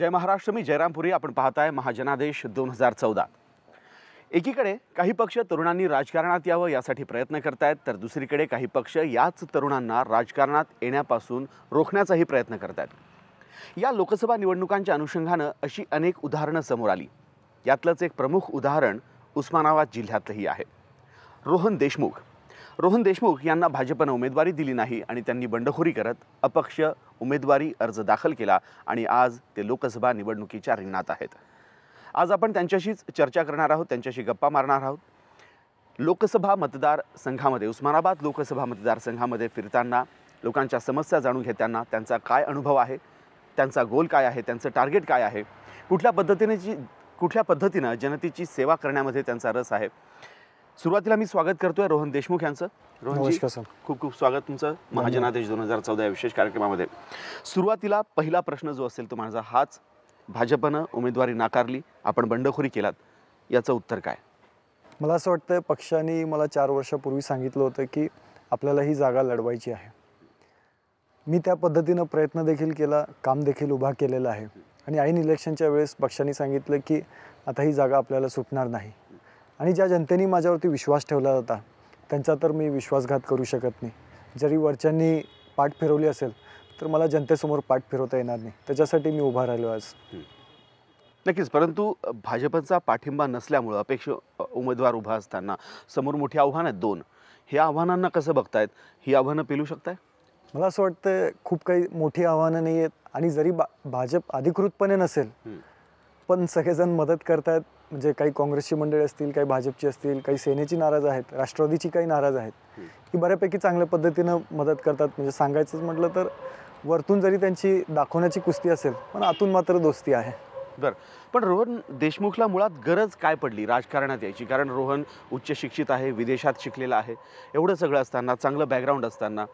जय महाराष्ट्र. मी जयरामपुरी. आपण पाहताय महाजनादेश 2014. एकीकडे काही पक्ष तरुणांनी राजकारणात यावं यासाठी प्रयत्न करतायत, तर दुसरीकडे काही पक्ष याच तरुणांना राजकारणात येण्यापासून रोखण्याचाही प्रयत्न करतायत. या लोकसभा निवडणुकांच्या अनुषंगानं अशी अनेक उदाहरणं समोर आली. यातलंच एक प्रमुख उदाहरण उस्मानाबाद जिल्ह्यातलंही आहे. रोहन देशमुख यांना भाजपनं उमेदवारी दिली नाही आणि त्यांनी बंडखोरी करत अपक्ष उमेदवारी अर्ज दाखल केला आणि आज ते लोकसभा निवडणुकीच्या रिंगणात आहेत. आज आपण त्यांच्याशीच चर्चा करणार आहोत, त्यांच्याशी गप्पा मारणार आहोत. लोकसभा मतदारसंघामध्ये, उस्मानाबाद लोकसभा मतदारसंघामध्ये फिरताना, लोकांच्या समस्या जाणून घेताना त्यांचा काय अनुभव आहे, त्यांचा गोल काय आहे, त्यांचं टार्गेट काय आहे, कुठल्या पद्धतीनं जनतेची सेवा करण्यामध्ये त्यांचा रस आहे. सुरुवातीला मी स्वागत करतोय रोहन देशमुख यांचं. रोहनजी, खूप खूप स्वागत तुमचं महाजनादेश 2014 या विशेष कार्यक्रमामध्ये. सुरुवातीला पहिला प्रश्न जो असेल तो माझा हाच: भाजपनं उमेदवारी नाकारली, आपण बंडखोरी केलात, याचं उत्तर काय? मला असं वाटतं पक्षाने मला 4 वर्षापूर्वी सांगितलं होतं की आपल्याला ही जागा लढवायची आहे. मी त्या पद्धतीनं प्रयत्न देखील केला, काम देखील उभा केलेलं आहे आणि ऐन इलेक्शनच्या वेळेस पक्षाने सांगितलं की आता ही जागा आपल्याला सुटणार नाही. आणि ज्या जनतेने माझ्यावरती विश्वास ठेवला होता त्यांचा तर मी विश्वासघात करू शकत नाही. जरी वरच्यांनी पाठ फिरवली असेल तर मला जनतेसमोर पाठ फिरवता येणार नाही. त्याच्यासाठी मी उभा राहिलो आज. नक्कीच. परंतु भाजपचा पाठिंबा नसल्यामुळं अपेक्ष उमेदवार उभा असताना समोर मोठी आव्हानं आहेत 2. ह्या आव्हानांना कसं बघतायत? ही आव्हानं पेलू शकताय? मला असं वाटतं खूप काही मोठी आव्हानं नाही आहेत आणि जरी भाजप अधिकृतपणे नसेल पण सगळेजण मदत करतायत. म्हणजे काही काँग्रेसची मंडळी असतील, काही भाजपची असतील, काही सेनेची नाराज आहेत, राष्ट्रवादीची काही नाराज आहेत. ही बऱ्यापैकी चांगल्या पद्धतीनं मदत करतात. म्हणजे सांगायचंच म्हटलं तर वरतून जरी त्यांची दाखवण्याची कुस्ती असेल पण आतून मात्र दोस्ती आहे. बरं, पण रोहन देशमुखला मुळात गरज काय पडली राजकारणात यायची? कारण रोहन उच्च शिक्षित आहे, विदेशात शिकलेला आहे. एवढं सगळं असताना, चांगलं बॅकग्राऊंड असताना,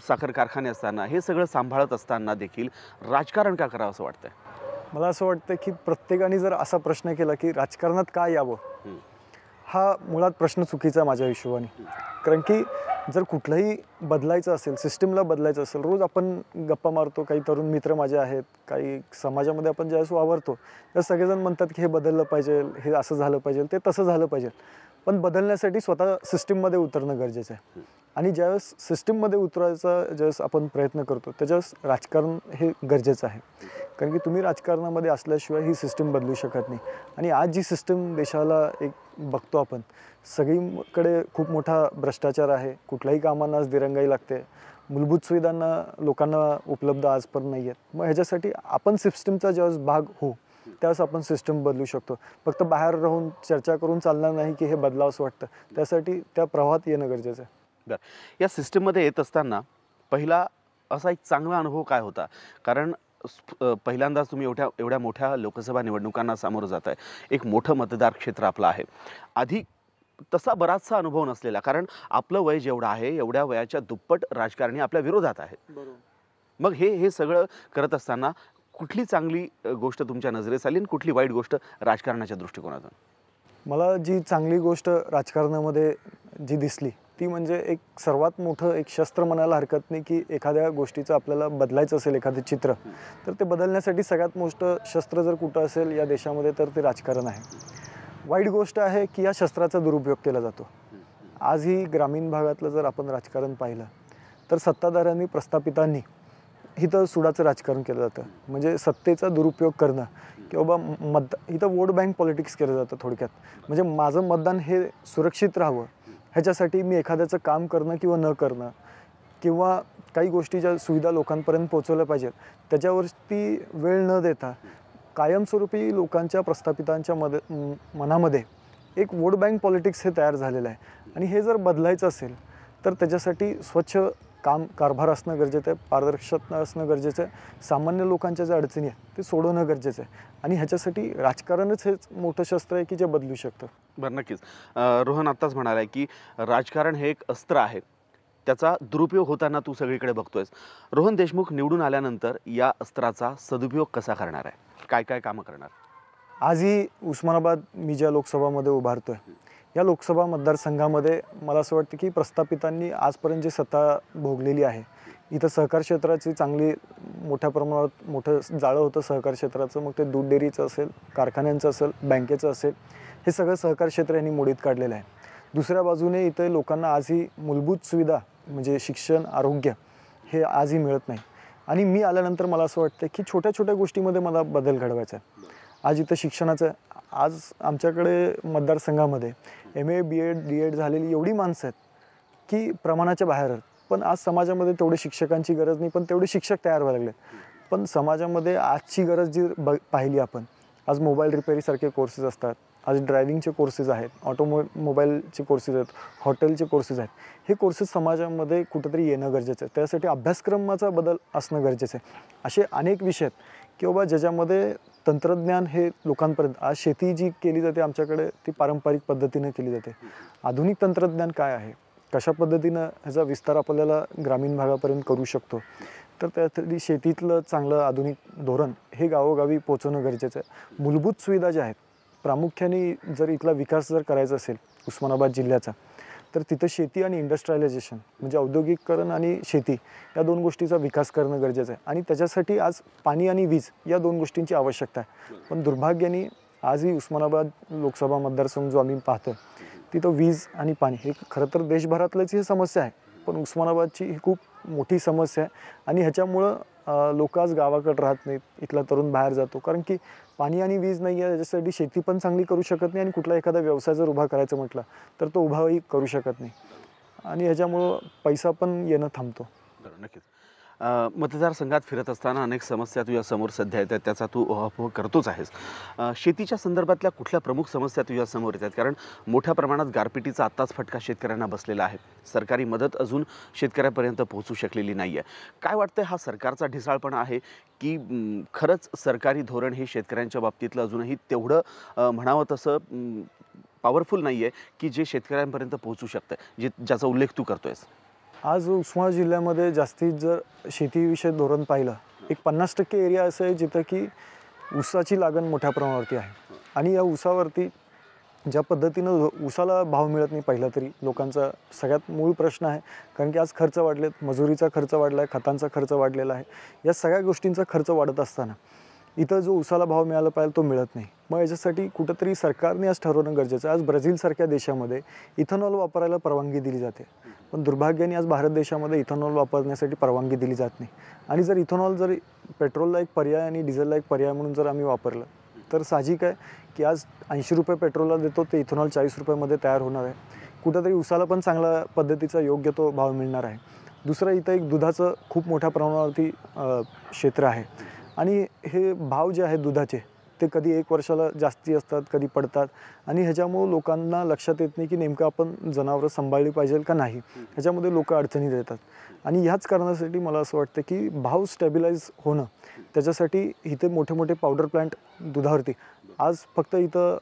साखर कारखाने असताना, हे सगळं सांभाळत असताना देखील राजकारण का करावं असं वाटतंय? मला असं वाटतं की प्रत्येकाने जर असा प्रश्न केला की राजकारणात का यावं, हा मुळात प्रश्न चुकीचा आहे माझ्या हिशोबाने. कारण की जर कुठलंही बदलायचं असेल, सिस्टीमला बदलायचं असेल, रोज आपण गप्पा मारतो, काही तरुण मित्र माझे आहेत, काही समाजामध्ये आपण ज्यावेळेस वावरतो तर सगळेजण म्हणतात की हे बदललं पाहिजे, हे असं झालं पाहिजे, ते तसं झालं पाहिजे. पण बदलण्यासाठी स्वतः सिस्टीममध्ये उतरणं गरजेचं आहे. आणि ज्यावेळेस सिस्टीममध्ये उतरायचा ज्यावेळेस आपण प्रयत्न करतो त्यावेळेस राजकारण हे गरजेचं आहे. कारण की तुम्ही राजकारणामध्ये असल्याशिवाय ही सिस्टीम बदलू शकत नाही. आणि आज जी सिस्टीम देशाला एक बघतो आपण, सगळीकडे खूप मोठा भ्रष्टाचार आहे. कुठल्याही कामांना आज दिरंगाई लागते. मूलभूत सुविधांना लोकांना उपलब्ध आजपर्यंत नाही आहेत. मग ह्याच्यासाठी आपण सिस्टीमचा ज्यावेळेस भाग होऊ त्यावेळेस आपण सिस्टम बदलू शकतो. फक्त बाहेर राहून चर्चा करून चालणार नाही की हे बदलावंसं वाटतं. त्यासाठी त्या प्रवाहात येणं गरजेचं आहे. बरं, या सिस्टीममध्ये येत असताना पहिला असा एक चांगला अनुभव काय होता? कारण पहिल्यांदाच तुम्ही एवढ्या मोठ्या लोकसभा निवडणुकांना सामोरं जात आहे. एक मोठं मतदार क्षेत्र आपलं आहे. आधी तसा बराचसा अनुभव नसलेला, कारण आपलं वय जेवढं आहे एवढ्या वयाच्या दुप्पट राजकारणी आपल्या विरोधात आहेत. मग हे सगळं करत असताना कुठली चांगली गोष्ट तुमच्या नजरेस आली आणि कुठली वाईट गोष्ट राजकारणाच्या दृष्टिकोनातून? मला जी चांगली गोष्ट राजकारणामध्ये जी दिसली ती म्हणजे एक सर्वात मोठं एक शस्त्र म्हणायला हरकत नाही की एखाद्या गोष्टीचं आपल्याला बदलायचं असेल एखादं चित्र, तर ते बदलण्यासाठी सगळ्यात मोठं शस्त्र जर कुठं असेल या देशामध्ये तर ते राजकारण आहे. वाईट गोष्ट आहे की या शस्त्राचा दुरुपयोग केला जातो. आजही ग्रामीण भागातलं जर आपण राजकारण पाहिलं तर सत्ताधाऱ्यांनी, प्रस्थापितांनी इथं सुडाचं राजकारण केलं जातं. म्हणजे सत्तेचा दुरुपयोग करणं किंवा इथं वोट बँक पॉलिटिक्स केलं जातं थोडक्यात. म्हणजे माझं मतदान हे सुरक्षित राहावं ह्याच्यासाठी मी एखाद्याचं काम करणं किंवा न करणं किंवा काही गोष्टीच्या सुविधा लोकांपर्यंत पोचवल्या पाहिजेत त्याच्यावरती वेळ न देता कायमस्वरूपी लोकांच्या, प्रस्थापितांच्या मनामध्ये एक वोट बँक पॉलिटिक्स हे तयार झालेलं आहे. आणि हे जर बदलायचं असेल तर त्याच्यासाठी स्वच्छ कारभार असणं गरजेचं आहे, पारदर्शकता असणं गरजेचं आहे. सामान्य लोकांच्या ज्या अडचणी आहेत ते सोडवणं गरजेचं आहे. आणि ह्याच्यासाठी राजकारणच हेच मोठं शस्त्र आहे की जे बदलू शकतं. बरं, नक्कीच. रोहन आत्ताच म्हणाला की राजकारण हे एक अस्त्र आहे, त्याचा दुरुपयोग होताना तू सगळीकडे बघतोयस. रोहन देशमुख निवडून आल्यानंतर या अस्त्राचा सदुपयोग कसा करणार आहे? काय काय कामं करणार? आजही उस्मानाबाद मी ज्या लोकसभामध्ये उभारतोय या लोकसभा मतदारसंघामध्ये मला असं वाटतं की प्रस्थापितांनी आजपर्यंत जी सत्ता भोगलेली आहे इथं सहकार क्षेत्राची चांगली मोठ्या प्रमाणात मोठं जाळं होतं सहकार क्षेत्राचं. मग ते दूध डेअरीचं असेल, कारखान्यांचं असेल, बँकेचं असेल, हे सगळं सहकार क्षेत्र यांनी मोडीत काढलेलं आहे. दुसऱ्या बाजूने इथे लोकांना आजही मूलभूत सुविधा म्हणजे शिक्षण, आरोग्य हे आजही मिळत नाही. आणि मी आल्यानंतर मला असं वाटतं की छोट्या छोट्या गोष्टीमध्ये मला बदल घडवायचा आहे. आज इथं शिक्षणाचं, आज आमच्याकडे मतदारसंघामध्ये MA, BEd, DEd झालेली एवढी माणसं आहेत की प्रमाणाच्या बाहेर आहेत. पण आज समाजामध्ये तेवढे शिक्षकांची गरज नाही, पण तेवढे शिक्षक तयार व्हायला लागले. पण समाजामध्ये आजची गरज जी पाहिली आपण, आज मोबाईल रिपेअरीसारखे कोर्सेस असतात, आज ड्रायव्हिंगचे कोर्सेस आहेत, मोबाईलचे कोर्सेस आहेत, हॉटेलचे कोर्सेस आहेत. हे कोर्सेस समाजामध्ये कुठंतरी येणं गरजेचं आहे. त्यासाठी अभ्यासक्रमाचा बदल असणं गरजेचं आहे. असे अनेक विषय आहेत की बाबा ज्याच्यामध्ये तंत्रज्ञान हे लोकांपर्यंत, आज शेती जी केली जाते आमच्याकडे ती पारंपरिक पद्धतीनं केली जाते. आधुनिक तंत्रज्ञान काय आहे, कशा पद्धतीनं ह्याचा विस्तार आपल्याला ग्रामीण भागापर्यंत करू शकतो, तर त्यासाठी शेतीतलं चांगलं आधुनिक धोरण हे गावोगावी पोहोचवणं गरजेचं आहे. मूलभूत सुविधा ज्या आहेत, प्रामुख्याने जर इथला विकास जर करायचा असेल उस्मानाबाद जिल्ह्याचा, तर तिथं शेती आणि इंडस्ट्रियलायझेशन म्हणजे औद्योगिकरण आणि शेती या दोन गोष्टीचा विकास करणं गरजेचं आहे. आणि त्याच्यासाठी आज पाणी आणि वीज या दोन गोष्टींची आवश्यकता आहे. पण दुर्भाग्याने आजही उस्मानाबाद लोकसभा मतदारसंघ जो आम्ही पाहतो तिथं वीज आणि पाणी हे खरं तर देशभरातलीच ही समस्या आहे, पण उस्मानाबादची ही खूप मोठी समस्या आहे. आणि ह्याच्यामुळं लोक आज गावाकडे राहत नाहीत, इथला तरुण बाहेर जातो, कारण की पाणी आणि वीज नाही आहे. त्याच्यासाठी शेती पण चांगली करू शकत नाही आणि कुठला एखादा व्यवसाय जर उभा करायचं म्हटलं तर तो उभाही करू शकत नाही. आणि ह्याच्यामुळं पैसा पण येणं थांबतो. बरं, नक्कीच. मतदारसंघात फिरत असताना अनेक समस्या तुझ्या समोर सध्या येतात, त्याचा तू उहापोह करतोच आहेस. शेतीच्या संदर्भातल्या कुठल्या प्रमुख समस्या तुझ्या समोर येतात? कारण मोठ्या प्रमाणात गारपिटीचा आत्ताच फटका शेतकऱ्यांना बसलेला आहे. सरकारी मदत अजून शेतकऱ्यापर्यंत पोहोचू शकलेली नाही आहे. काय वाटतंय, हा सरकारचा ढिसाळपणा आहे की खरंच सरकारी धोरण हे शेतकऱ्यांच्या बाबतीतलं अजूनही तेवढं म्हणावं तसं पॉवरफुल नाही आहे की जे शेतकऱ्यांपर्यंत पोहोचू शकतं, ज्याचा उल्लेख तू करतोयस? आज उस्मानाबाद जिल्ह्यामध्ये जास्तीत जर शेतीविषयक धोरण पाहिलं, एक 50% एरिया असं आहे जिथं की ऊसाची लागण मोठ्या प्रमाणावरती आहे. आणि या ऊसावरती ज्या पद्धतीनं ऊसाला भाव मिळत नाही पहिला तरी लोकांचा सगळ्यात मूळ प्रश्न आहे. कारण की आज खर्च वाढलेत, मजुरीचा खर्च वाढला आहे, खतांचा खर्च वाढलेला आहे. या सगळ्या गोष्टींचा खर्च वाढत असताना इथं जो ऊसाला भाव मिळाला पाहिजे तो मिळत नाही. मग याच्यासाठी कुठंतरी सरकारने आज ठरवणं गरजेचं आहे. आज ब्राझीलसारख्या देशामध्ये इथेनॉल वापरायला परवानगी दिली जाते, पण दुर्भाग्याने आज भारत देशामध्ये इथेनॉल वापरण्यासाठी परवानगी दिली जात नाही. आणि जर इथेनॉल जर पेट्रोलला एक पर्याय आणि डिझेलला एक पर्याय म्हणून जर आम्ही वापरलं तर साहजिक आहे की आज 80 रुपये पेट्रोलला देतो ते इथेनॉल 40 रुपयामध्ये तयार होणार आहे. कुठंतरी ऊसाला पण चांगल्या पद्धतीचा योग्य तो भाव मिळणार आहे. दुसरं इथं एक दुधाचं खूप मोठ्या प्रमाणावरती क्षेत्र आहे. आणि हे भाव जे आहेत दुधाचे ते कधी 1 वर्षाला जास्ती असतात, कधी पडतात. आणि ह्याच्यामुळं लोकांना लक्षात येत नाही की नेमकं आपण जनावरं सांभाळली पाहिजे का नाही. ह्याच्यामध्ये लोक अडचणीत येतात. आणि ह्याच कारणासाठी मला असं वाटतं की भाव स्टॅबिलाईज होणं, त्याच्यासाठी इथे मोठे मोठे पावडर प्लांट दुधावरती आज फक्त इथं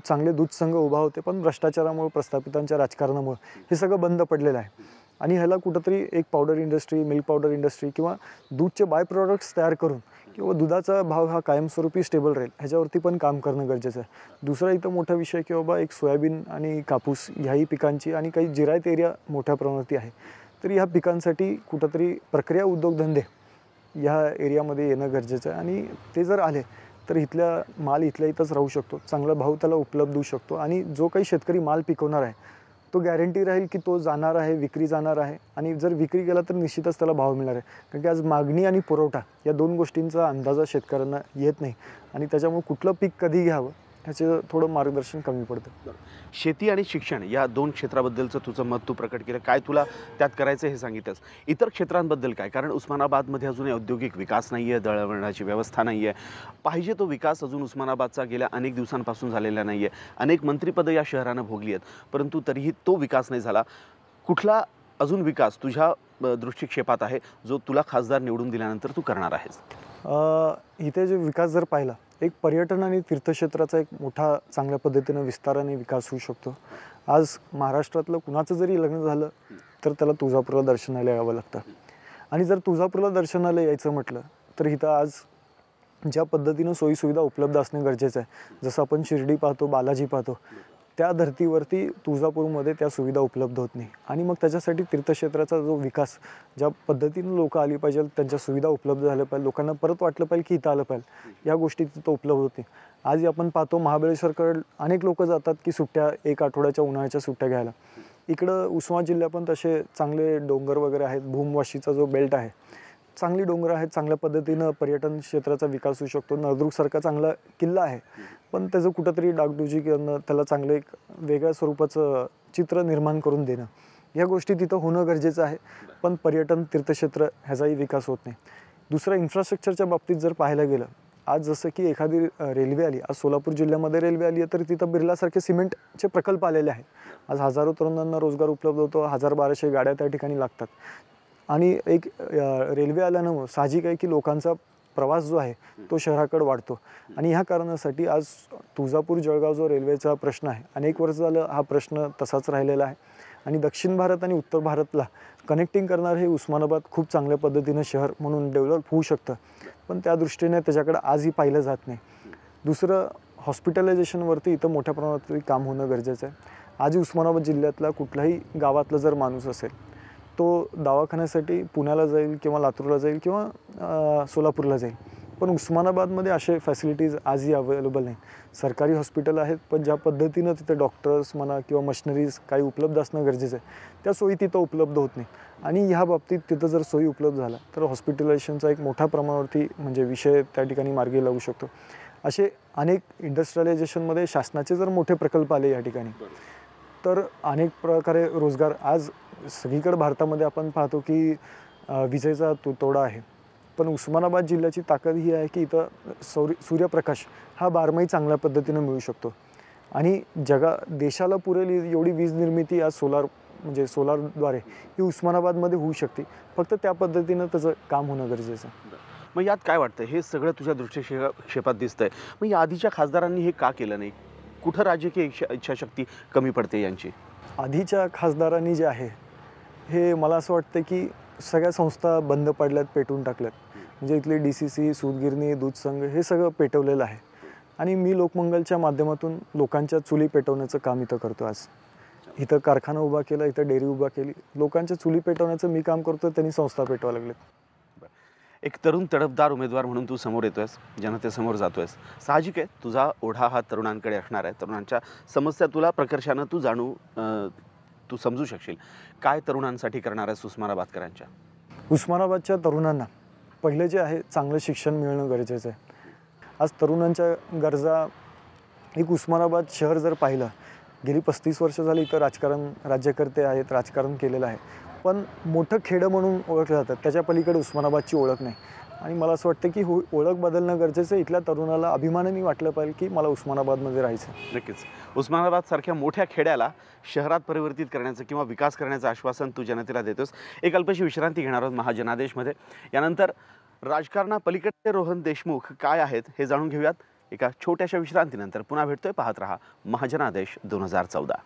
चांगले दूध संघ उभा होते, पण भ्रष्टाचारामुळे, प्रस्थापितांच्या राजकारणामुळे हे सगळं बंद पडलेलं आहे. आणि ह्याला कुठंतरी एक powder industry, milk powder industry किंवा दूधचे बाय प्रोडक्ट्स तयार करून किंवा दुधाचा भाव हा कायमस्वरूपी स्टेबल राहील ह्याच्यावरती पण काम करणं गरजेचं आहे. दुसरा इथं मोठा विषय की बाबा एक सोयाबीन आणि कापूस ह्याही पिकांची आणि काही जिरायत एरिया मोठ्या प्रमाणावरती आहे. तर ह्या पिकांसाठी कुठंतरी प्रक्रिया उद्योगधंदे ह्या एरियामध्ये येणं गरजेचं आहे. आणि ते जर आले तर इथल्या माल इथल्या इथंच राहू शकतो, चांगला भाव त्याला उपलब्ध होऊ शकतो. आणि जो काही शेतकरी माल पिकवणार आहे तो गॅरंटी राहील की तो जाणार आहे, विक्री जाणार आहे. आणि जर विक्री केला तर निश्चितच त्याला भाव मिळणार आहे. कारण की आज मागणी आणि पुरवठा या दोन गोष्टींचा अंदाजा शेतकऱ्यांना येत नाही. आणि त्याच्यामुळे कुठलं पीक कधी घ्यावं ह्याचं थोडं मार्गदर्शन कमी पडतं. शेती आणि शिक्षण या 2 क्षेत्राबद्दलचं तुझं मत तू प्रकट केलं. काय तुला त्यात करायचं हे सांगितलंस. इतर क्षेत्रांबद्दल काय? कारण उस्मानाबादमध्ये अजूनही औद्योगिक विकास नाही आहे, दळणवळणाची व्यवस्था नाही आहे. पाहिजे तो विकास अजून उस्मानाबादचा गेल्या अनेक दिवसांपासून झालेला नाही आहे. अनेक मंत्रिपदं या शहरानं भोगली आहेत, परंतु तरीही तो विकास नाही झाला. कुठला अजून विकास तुझ्या दृष्टिक्षेपात आहे जो तुला खासदार निवडून दिल्यानंतर तू करणार आहेस? इथे जे विकास जर पाहिला, एक पर्यटन आणि तीर्थक्षेत्राचा एक मोठा चांगल्या पद्धतीनं विस्तार आणि विकास होऊ शकतो. आज महाराष्ट्रातलं कुणाचं जरी लग्न झालं तर त्याला तुळजापूरला दर्शनाला यावं लागतं. आणि जर तुळजापूरला दर्शनाला यायचं म्हटलं तर इथं आज ज्या पद्धतीनं सोयीसुविधा उपलब्ध असणं गरजेचं आहे, जसं आपण शिर्डी पाहतो, बालाजी पाहतो, त्या धर्तीवरती तुळजापूरमध्ये त्या सुविधा उपलब्ध होत नाही आणि मग त्याच्यासाठी तीर्थक्षेत्राचा जो विकास ज्या पद्धतीनं लोक आली पाहिजे, त्यांच्या सुविधा उपलब्ध झाल्या पाहिजे, लोकांना परत वाटलं पाहिजे की इथं आलं पाहिजे, या गोष्टी तिथं उपलब्ध होते. आज आपण पाहतो महाबळेश्वरकडे अनेक लोक जातात की सुट्ट्या, एक आठवड्याच्या उन्हाळ्याच्या सुट्ट्या घ्यायला. इकडं उस्मानाबाद जिल्ह्यात पण तसे चांगले डोंगर वगैरे आहेत. भूमवाशीचा जो बेल्ट आहे, चांगली डोंगर आहेत, चांगल्या पद्धतीनं पर्यटन क्षेत्राचा विकास होऊ शकतो. नळदुर्गसारखा चांगला किल्ला आहे, पण त्याचं कुठंतरी डागडुजी करणं, त्याला चांगलं एक वेगळ्या स्वरूपाचं चित्र निर्माण करून देणं, या गोष्टी तिथं होणं गरजेचं आहे. पण पर्यटन तीर्थक्षेत्र ह्याचाही विकास होत नाही. दुसरं इन्फ्रास्ट्रक्चरच्या बाबतीत जर पाहायला गेलं, आज जसं की एखादी रेल्वे आली, आज सोलापूर जिल्ह्यामध्ये रेल्वे आली आहे, तर तिथं बिर्लासारखे सिमेंटचे प्रकल्प आलेले आहे. आज हजारो तरुणांना रोजगार उपलब्ध होतो, 1000-1200 गाड्या त्या ठिकाणी लागतात. आणि एक रेल्वे आल्यानं साहजिक आहे की लोकांचा प्रवास जो आहे तो शहराकडे वाढतो. आणि ह्या कारणासाठी आज तुळजापूर जळगाव जो रेल्वेचा प्रश्न आहे, अनेक वर्ष झालं हा प्रश्न तसाच राहिलेला आहे. आणि दक्षिण भारत आणि उत्तर भारतला कनेक्टिंग करणार हे उस्मानाबाद खूप चांगल्या पद्धतीनं शहर म्हणून डेव्हलप होऊ शकतं, पण त्या दृष्टीने त्याच्याकडे आजही पाहिलं जात नाही. दुसरं, हॉस्पिटलायझेशनवरती इथं मोठ्या प्रमाणात काम होणं गरजेचं आहे. आजही उस्मानाबाद जिल्ह्यातला कुठलाही गावातला जर माणूस असेल, तो दवाखान्यासाठी पुण्याला जाईल किंवा लातूरला जाईल किंवा सोलापूरला जाईल, पण उस्मानाबादमध्ये असे फॅसिलिटीज आजही अवेलेबल नाही. सरकारी हॉस्पिटल आहेत, पण ज्या पद्धतीनं तिथे डॉक्टर्स म्हणा किंवा मशिनरीज काही उपलब्ध असणं गरजेचं आहे, त्या सोयी तिथं उपलब्ध होत नाही. आणि ह्या बाबतीत तिथं जर सोयी उपलब्ध झाला तर हॉस्पिटलायझेशनचा एक मोठ्या प्रमाणावरती म्हणजे विषय त्या ठिकाणी मार्गी लागू शकतो. असे अनेक इंडस्ट्रियलायझेशनमध्ये शासनाचे जर मोठे प्रकल्प आले या ठिकाणी, तर अनेक प्रकारे रोजगार आज सगळीकडे भारतामध्ये आपण पाहतो की विजेचा तुटवडा आहे, पण उस्मानाबाद जिल्ह्याची ताकद ही आहे की इथं सूर्यप्रकाश हा बारमाही चांगल्या पद्धतीनं मिळू शकतो. आणि देशाला पुरेल एवढी वीज निर्मिती आज सोलारद्वारे ही उस्मानाबादमध्ये होऊ शकते. फक्त त्या पद्धतीनं त्याचं काम होणं गरजेचं आहे. मग यात काय वाटतं, हे सगळं तुझ्या दृष्टिक्षेपात दिसतंय, मग या आधीच्या खासदारांनी हे का केलं नाही? कुठं राजकीय इच्छाशक्ती कमी पडते यांची? आधीच्या खासदारांनी जे आहे हे मला असं वाटतं की सगळ्या संस्था बंद पडल्यात, पेटवून टाकल्यात. म्हणजे इथली DCC, सूतगिरणी, दूध संघ हे सगळं पेटवलेलं आहे. आणि मी लोकमंगलच्या माध्यमातून लोकांच्या चुली पेटवण्याचं काम इथं करतो. आज इथं कारखाना उभा केला, इथं डेअरी उभा केली, लोकांच्या चुली पेटवण्याचं मी काम करतो, त्यांनी संस्था पेटवा लागलेत. एक तरुण तडफदार उमेदवार म्हणून तू समोर येतोयस, जनतेसमोर जातोयस. साहजिक आहे, तुझा ओढा हा तरुणांकडे असणार आहे. तरुणांच्या समस्या तुला प्रकर्षानं तू समजू शकशील. काय तरुणांसाठी करणार आहेस उस्मानाबादकरांच्या? उस्मानाबादच्या तरुणांना पहिले जे आहे चांगलं शिक्षण मिळणं गरजेचं आहे. आज तरुणांच्या गरजा, एक उस्मानाबाद शहर जर पाहिलं, गेली 35 वर्ष झाली इथं राज्यकर्ते आहेत, राजकारण केलेलं आहे, पण मोठं खेडं म्हणून ओळखलं जातं, त्याच्या पलीकडे उस्मानाबादची ओळख नाही. आणि मला असं वाटतं की ओळख बदलणं गरजेचं आहे. इथल्या तरुणाला अभिमानाने वाटलं पाहिजे की मला उस्मानाबादमध्ये राहायचं. नक्कीच. उस्मानाबादसारख्या मोठ्या खेड्याला शहरात परिवर्तित करण्याचं किंवा विकास करण्याचं आश्वासन तू जनतेला देतोस. एक अल्पशी विश्रांती घेणार आहोत महाजनादेशमध्ये. यानंतर राजकारणापलीकडे रोहन देशमुख काय आहेत हे जाणून घेऊयात. एका छोट्याशा विश्रांतीनंतर पुन्हा भेटतोय. पाहत रहा महाजनादेश 2014.